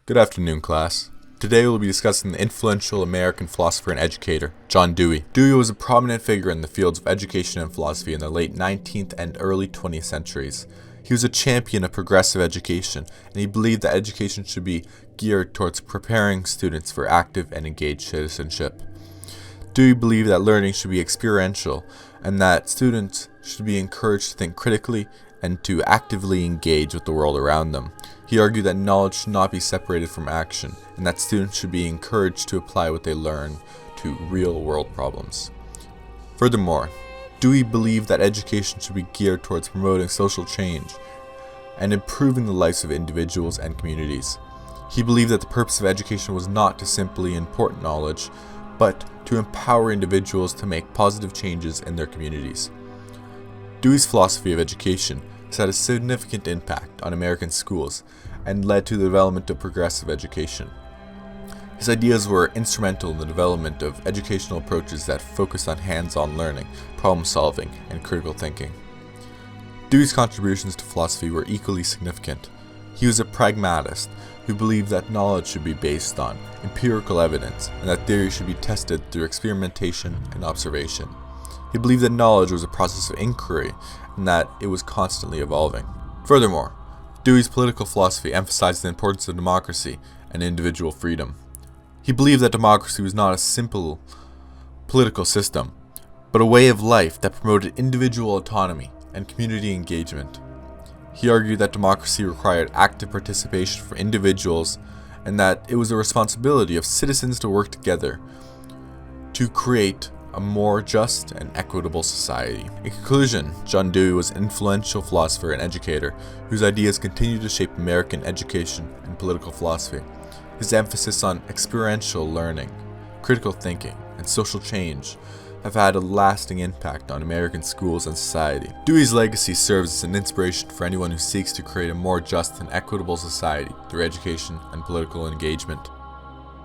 Good afternoon, class. Today we'll be discussing the influential American philosopher and educator, John Dewey. Dewey was a prominent figure in the fields of education and philosophy in the late 19th and early 20th centuries. He was a champion of progressive education, and he believed that education should be geared towards preparing students for active and engaged citizenship. Dewey believed that learning should be experiential, and that students should be encouraged to think critically and to actively engage with the world around them. He argued that knowledge should not be separated from action, and that students should be encouraged to apply what they learn to real-world problems. Furthermore, Dewey believed that education should be geared towards promoting social change and improving the lives of individuals and communities. He believed that the purpose of education was not to simply impart knowledge, but to empower individuals to make positive changes in their communities. Dewey's philosophy of education has had a significant impact on American schools and led to the development of progressive education. His ideas were instrumental in the development of educational approaches that focused on hands-on learning, problem-solving, and critical thinking. Dewey's contributions to philosophy were equally significant. He was a pragmatist who believed that knowledge should be based on empirical evidence and that theory should be tested through experimentation and observation. He believed that knowledge was a process of inquiry and that it was constantly evolving. Furthermore, Dewey's political philosophy emphasized the importance of democracy and individual freedom. He believed that democracy was not a simple political system, but a way of life that promoted individual autonomy and community engagement. He argued that democracy required active participation for individuals and that it was a responsibility of citizens to work together to create a more just and equitable society. In conclusion, John Dewey was an influential philosopher and educator whose ideas continue to shape American education and political philosophy. His emphasis on experiential learning, critical thinking, and social change have had a lasting impact on American schools and society. Dewey's legacy serves as an inspiration for anyone who seeks to create a more just and equitable society through education and political engagement.